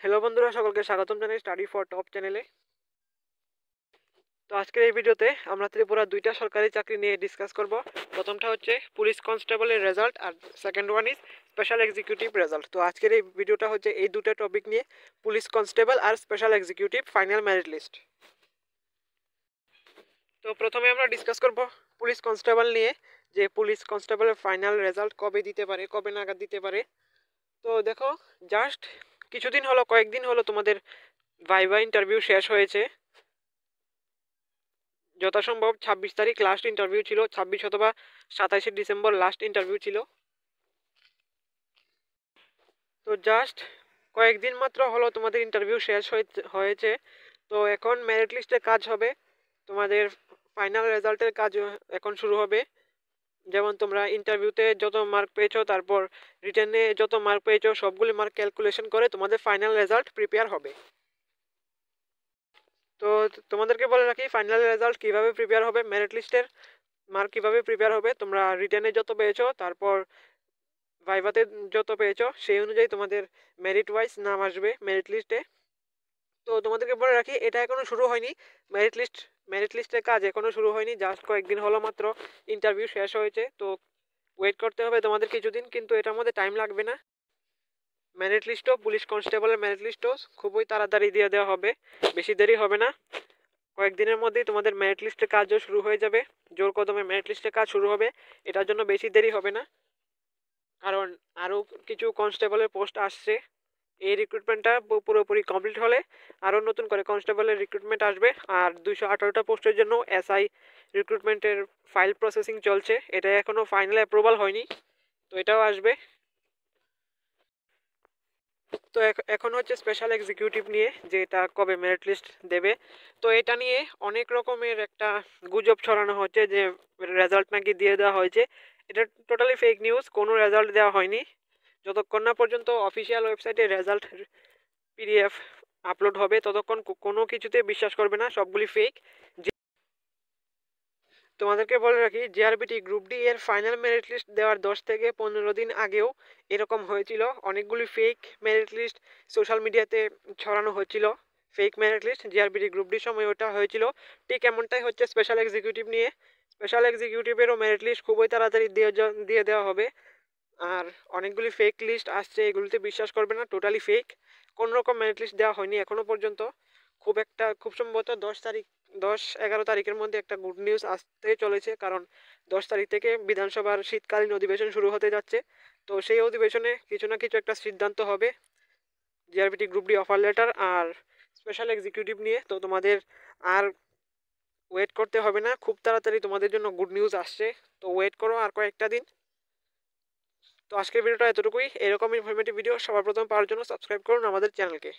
Hello বন্ধুরা, সকলকে স্বাগতম জানাই স্টাডি ফর টপ চ্যানেলে। তো আজকের এই ভিডিওতে আমরা ত্রিপুরা দুইটা সরকারি চাকরি নিয়ে ডিসকাস করব। প্রথমটা হচ্ছে পুলিশ কনস্টেবলের রেজাল্ট আর second one is special executive result. তো আজকের এই ভিডিওটা হচ্ছে এই দুটো টপিক নিয়ে, পুলিশ কনস্টেবল আর special executive final merit list. তো প্রথমে আমরা ডিসকাস করব পুলিশ কনস্টেবল নিয়ে, যে পুলিশ কনস্টেবলের ফাইনাল রেজাল্ট কবে দিতে পারে, কবে নাগাদ দিতে পারে। তো দেখো, জাস্ট কিছুদিন হলো, কয়েকদিন হলো তোমাদের ভাইভা ইন্টারভিউ শেষ হয়েছে। যথাসম্ভব 26 তারিখ লাস্ট ইন্টারভিউ ছিল, 26 অথবা 27শে ডিসেম্বর লাস্ট ইন্টারভিউ ছিল। তো জাস্ট কয়েকদিন মাত্র হলো তোমাদের ইন্টারভিউ শেষ হয়েছে। তো এখন মেরিট লিস্টের কাজ হবে, তোমাদের ফাইনাল রেজাল্টের কাজ এখন শুরু হবে। যেমন তোমরা ইন্টারভিউতে যত মার্ক পেয়েছো, তারপর রিটেনে যত মার্ক পেয়েছো, সবগুলি মার্ক ক্যালকুলেশন করে তোমাদের ফাইনাল রেজাল্ট প্রিপেয়ার হবে। তো তোমাদেরকে বলে রাখি, ফাইনাল রেজাল্ট কিভাবে প্রিপেয়ার হবে, মেরিট লিস্টের মার্ক কিভাবে প্রিপেয়ার হবে। তোমরা রিটেনে যত পেয়েছো, তারপর ভাইভাতে যত পেয়েছো, সেই অনুযায়ী তোমাদের মেরিট ওয়াইজ নাম আসবে মেরিট লিস্টে। তো তোমাদেরকে বলে রাখি, এটা এখনো শুরু হয়নি। মেরিট লিস্টের কাজ এখনো শুরু হয়নি, জাস্ট কয়েকদিন হলো মাত্র ইন্টারভিউ শেষ হয়েছে। তো ওয়েট করতে হবে তোমাদের কিছুদিন, কিন্তু এটার মধ্যে টাইম লাগবে না। মেরিট লিস্টও, পুলিশ কনস্টেবলের মেরিট লিস্টও খুবই তাড়াতাড়ি দিয়ে দেওয়া হবে, বেশি দেরি হবে না। কয়েকদিনের মধ্যেই তোমাদের মেরিট লিস্টের কাজও শুরু হয়ে যাবে, জোর কদমে মেরিট লিস্টের কাজ শুরু হবে। এটার জন্য বেশি দেরি হবে না, কারণ আরও কিছু কনস্টেবলের পোস্ট আসছে। এই রিক্রুটমেন্টটা পুরোপুরি কমপ্লিট হলে আরও নতুন করে কনস্টেবলের রিক্রুটমেন্ট আসবে। আর 218টা পোস্টের জন্য এসআই রিক্রুটমেন্টের ফাইল প্রসেসিং চলছে, এটা এখনও ফাইনাল অ্যাপ্রুভাল হয়নি, তো এটাও আসবে। তো এখন হচ্ছে স্পেশাল এক্সিকিউটিভ নিয়ে, যে এটা কবে মেরিট লিস্ট দেবে। তো এটা নিয়ে অনেক রকমের একটা গুজব ছড়ানো হচ্ছে যে রেজাল্ট নাকি দিয়ে দেওয়া হয়েছে। এটা টোটালি ফেক নিউজ, কোনো রেজাল্ট দেওয়া হয়নি। যতক্ষণ না পর্যন্ত অফিসিয়াল ওয়েবসাইটে রেজাল্ট পিডিএফ আপলোড হবে, ততক্ষণ কোনো কিছুতে বিশ্বাস করবে না, সবগুলি ফেক। তোমাদেরকে বলে রাখি, জিআরবিটি গ্রুপ ডি এর ফাইনাল মেরিট লিস্ট দেওয়ার 10 থেকে 15 দিন আগেও এরকম হয়েছিল। অনেকগুলি ফেক মেরিট লিস্ট সোশ্যাল মিডিয়াতে ছড়ানো হয়েছিল, fake merit list GRBT group ডির সময় ওটা হয়েছিল। ঠিক এমনটাই হচ্ছে স্পেশাল এক্সিকিউটিভ নিয়ে। স্পেশাল এক্সিকিউটিভেরও মেরিট লিস্ট খুবই তাড়াতাড়ি দিয়ে দেওয়া হবে। আর অনেকগুলি ফেক লিস্ট আসছে, এগুলিতে বিশ্বাস করবে না, টোটালি ফেক। কোনো রকম মেরিট লিস্ট দেওয়া হয়নি এখনো পর্যন্ত। খুব সম্ভবত 10-11 তারিখের মধ্যে একটা গুড নিউজ আসতে চলেছে, কারণ 10 তারিখ থেকে বিধানসভার শীতকালীন অধিবেশন শুরু হতে যাচ্ছে। তো সেই অধিবেশনে কিছু না কিছু একটা সিদ্ধান্ত হবে GRBT group D offer letter আর স্পেশাল এক্সিকিউটিভ নিয়ে। তো তোমাদের আর ওয়েট করতে হবে না, খুব তাড়াতাড়ি তোমাদের জন্য গুড নিউজ আসছে। তো ওয়েট করো আর কয়েকটা দিন। তো আজকের ভিডিওটা এতটুকুই। এরকম ইনফরমেটিভ ভিডিও সবার প্রথম পাওয়ার জন্য সাবস্ক্রাইব করুন আমাদের চ্যানেলকে।